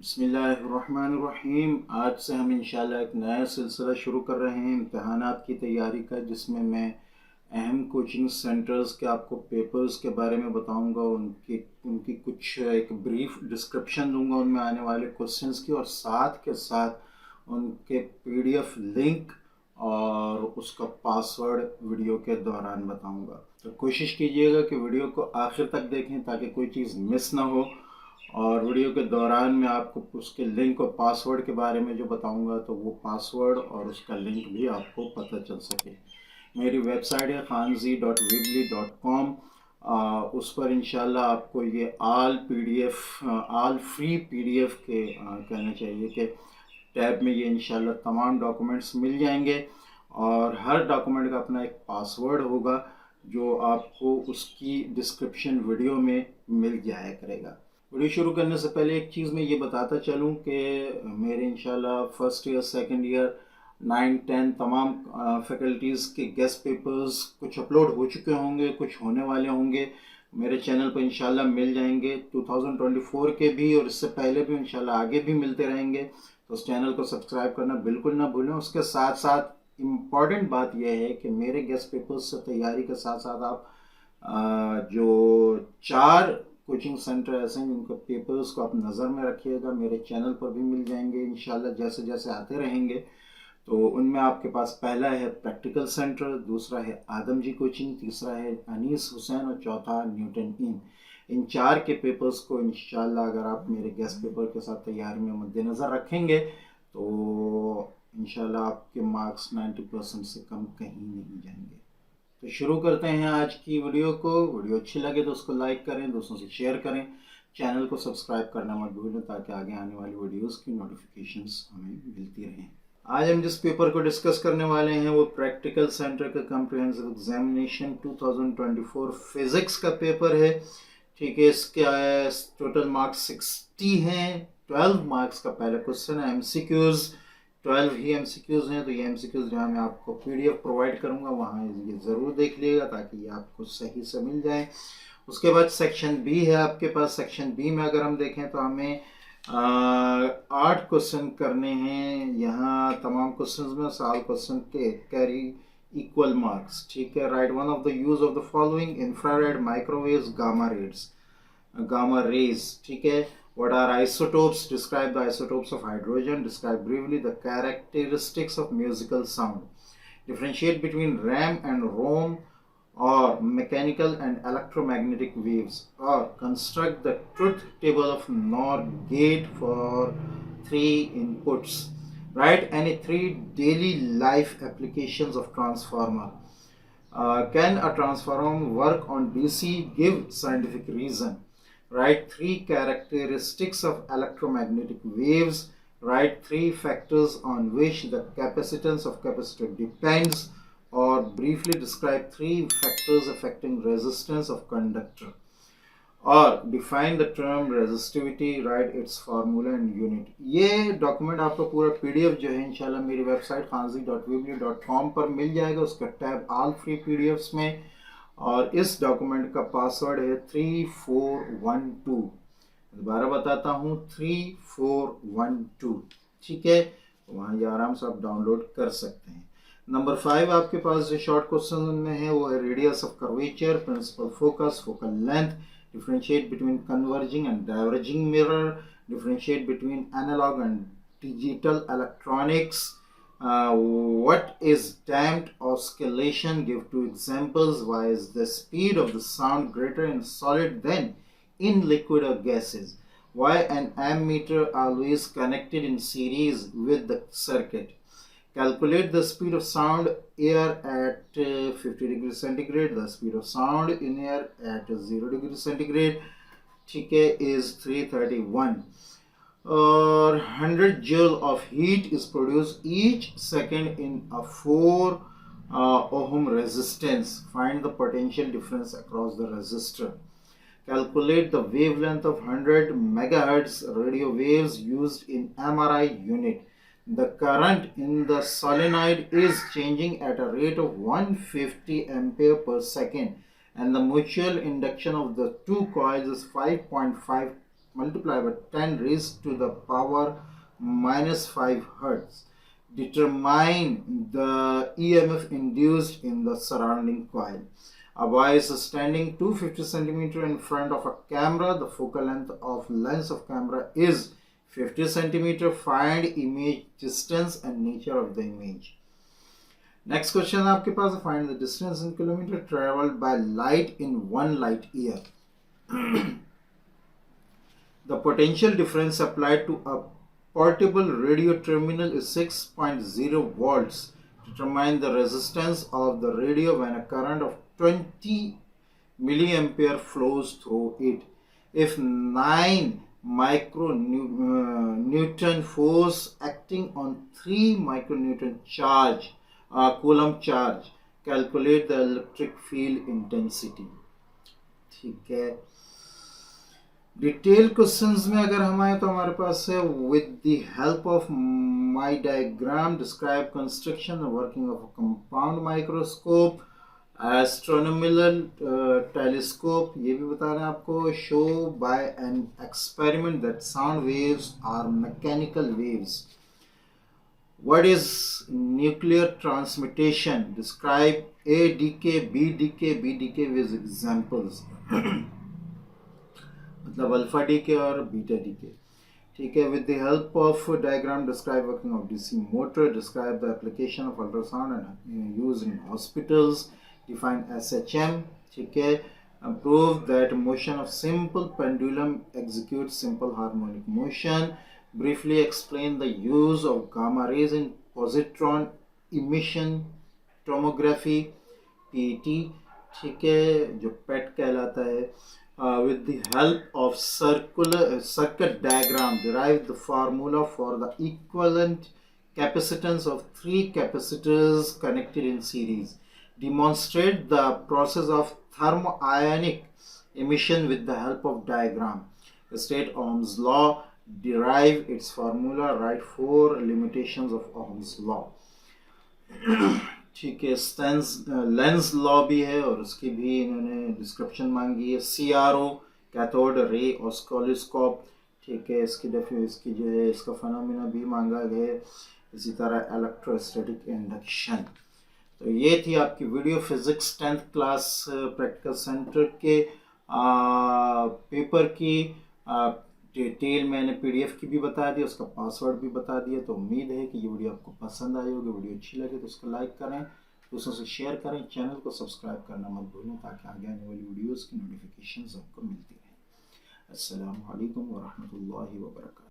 बिस्मिल्लाहिर्रहमानिर्रहीम। आज से हम इंशाल्लाह एक नया सिलसिला शुरू कर रहे हैं इम्तहानात की तैयारी का, जिसमें मैं अहम कोचिंग सेंटर्स के आपको पेपर्स के बारे में बताऊंगा, उनकी उनकी कुछ एक ब्रीफ डिस्क्रिप्शन दूंगा उनमें आने वाले क्वेश्चंस की, और साथ के साथ उनके पीडीएफ लिंक और उसका पासवर्ड वीडियो के दौरान बताऊंगा। तो कोशिश कीजिएगा कि वीडियो को आखिर तक देखें ताकि कोई चीज़ मिस ना हो, और वीडियो के दौरान मैं आपको उसके लिंक और पासवर्ड के बारे में जो बताऊंगा तो वो पासवर्ड और उसका लिंक भी आपको पता चल सके। मेरी वेबसाइट है khanzi.weebly.com। उस पर इंशाल्लाह आपको ये ऑल फ्री पीडीएफ के कहना चाहिए कि टैब में ये इंशाल्लाह तमाम डॉक्यूमेंट्स मिल जाएंगे, और हर डॉक्यूमेंट का अपना एक पासवर्ड होगा जो आपको उसकी डिस्क्रिप्शन वीडियो में मिल जाया करेगा। वीडियो शुरू करने से पहले एक चीज़ मैं ये बताता चलूँ कि मेरे इंशाल्लाह फर्स्ट ईयर, सेकंड ईयर, 9, 10 तमाम फैकल्टीज़ के गेस्ट पेपर्स कुछ अपलोड हो चुके होंगे, कुछ होने वाले होंगे, मेरे चैनल पर इंशाल्लाह मिल जाएंगे। 2024 के भी और इससे पहले भी इंशाल्लाह आगे भी मिलते रहेंगे, तो उस चैनल को सब्सक्राइब करना बिल्कुल ना भूलें। उसके साथ साथ इम्पॉर्टेंट बात यह है कि मेरे गेस्ट पेपर्स से तैयारी के साथ साथ आप जो 4 कोचिंग सेंटर ऐसे हैं जिनके पेपर्स को आप नज़र में रखिएगा, मेरे चैनल पर भी मिल जाएंगे इंशाल्लाह जैसे जैसे आते रहेंगे। तो उनमें आपके पास पहला है प्रैक्टिकल सेंटर, दूसरा है आदम जी कोचिंग, तीसरा है अनीस हुसैन और चौथा न्यूटन इन 4 के पेपर्स को इंशाल्लाह अगर आप मेरे गेस्ट पेपर के साथ तैयारी में मद्देनज़र रखेंगे तो इंशाल्लाह आपके मार्क्स 90% से कम कहीं नहीं जाएंगे। तो शुरू करते हैं आज की वीडियो को। वीडियो अच्छी लगे तो उसको लाइक करें, दोस्तों से शेयर करें, चैनल को सब्सक्राइब करना मत भूलें ताकि आगे आने वाली वीडियोस की नोटिफिकेशंस हमें मिलती रहें। आज हम जिस पेपर को डिस्कस करने वाले हैं वो प्रैक्टिकल सेंटर का कॉम्प्रिहेंसिव एग्जामिनेशन 2024 फिजिक्स का पेपर है। ठीक है, इसके टोटल मार्क्स 60 हैं। 12 मार्क्स का पहला क्वेश्चन है, एमसीक्यूज 12 ही एमसीक्यूज हैं। तो ये एमसीक्यूज जहाँ मैं आपको पीडीएफ प्रोवाइड करूँगा वहाँ ये ज़रूर देख लीजिएगा ताकि ये आपको सही से मिल जाए। उसके बाद सेक्शन बी है आपके पास। सेक्शन बी में अगर हम देखें तो हमें 8 क्वेश्चन करने हैं। यहाँ तमाम क्वेश्चन में साल क्वेश्चन के कैरी इक्वल मार्क्स। ठीक है, right one of the use of the following: infrared, microwaves, gamma rays. ठीक है, what are isotopes? Describe the isotopes of hydrogen. Describe briefly the characteristics of musical sound. Differentiate between RAM and ROM, or mechanical and electromagnetic waves, or construct the truth table of NOR gate for 3 inputs. Write any 3 daily life applications of transformer. Can a transformer work on DC? Give scientific reason. Write 3 characteristics of electromagnetic waves. Write 3 factors on which the capacitance of capacitor depends, or briefly describe 3 factors affecting resistance of conductor, or define the term resistivity. Write its formula and unit. ये document आपको पूरा PDF जो है इंशाल्लाह मेरी website khanzi.weebly.com पर मिल जाएगा, उसका टैब ऑल फ्री पीडीएफ्स में, और इस डॉक्यूमेंट का पासवर्ड है 3412। दोबारा बताता हूँ, 3412। ठीक है, वहाँ ये आराम से आप डाउनलोड कर सकते हैं। नंबर 5 आपके पास जो शॉर्ट क्वेश्चन में है वो है radius of curvature, principal focus, focal length, differentiate between converging and diverging mirror, differentiate between analog and digital electronics, what is damped oscillation? Give 2 examples. Why is the speed of the sound greater in solid than in liquid or gases? Why an ammeter always connected in series with the circuit? Calculate the speed of sound air at 50 degrees centigrade. The speed of sound in air at 0 degrees centigrade, ठीक है, is 331. Or 100 joule of heat is produced each second in a 4 ohm resistance. Find the potential difference across the resistor. Calculate the wavelength of 100 megahertz radio waves used in MRI unit. The current in the solenoid is changing at a rate of 150 ampere per second, and the mutual induction of the 2 coils is 5.5 multiply by 10 raised to the power minus 5 hertz. Determine the EMF induced in the surrounding coil. A boy is standing 250 centimeter in front of a camera. The focal length of lens of camera is 50 centimeter. Find image distance and nature of the image. Next question आपके पास, find the distance in kilometre travelled by light in 1 light year. The potential difference applied to a portable radio terminal is 6.0 volts. Determine the resistance of the radio when a current of 20 milliampere flows through it. If 9 micronewton force acting on 3 micronewton charge coulomb charge, calculate the electric field intensity. ठीक है, detail questions में अगर हम आए तो हमारे पास है with the help of my diagram describe construction और working of a compound microscope, astronomical telescope, ये भी बता रहे हैं आपको. Show by an experiment that sound waves are mechanical waves. What is nuclear transmutation? Describe A decay, B decay, B decay with examples. मतलब alpha decay और beta decay. ठीक है, with the help of diagram describe working of DC motor, describe the application of ultrasound and use in hospitals, define SHM. ठीक है, prove that motion of simple pendulum executes simple harmonic motion. Briefly explain the use of gamma rays in positron emission tomography, PET. ठीक है, जो PET कहलाता है. With the help of circuit diagram derive the formula for the equivalent capacitance of 3 capacitors connected in series. Demonstrate the process of thermoionic emission with the help of diagram. State Ohm's law, derive its formula, write 4 limitations of Ohm's law. ठीक है, Lenz law भी है और उसकी भी इन्होंने description मांगी है. CRO cathode ray oscilloscope. ठीक है, इसकी जो है इसका फिनोमेना भी मांगा गया. इसी तरह इलेक्ट्रोस्टैटिक इंडक्शन. तो ये थी आपकी video physics 10th class practical centre के पेपर की डिटेल. मैंने PDF की भी बता दी, उसका पासवर्ड भी बता दिया. तो उम्मीद है कि ये वीडियो आपको पसंद आई होगी. वीडियो अच्छी लगे तो उसको लाइक करें, दूसरों से शेयर करें, चैनल को सब्सक्राइब करना मत भूलें ताकि आगे आने वाली वीडियोस की नोटिफिकेशंस आपको मिलती रहें. अस्सलामु अलैकुम व रहमतुल्लाहि व बरकातहू.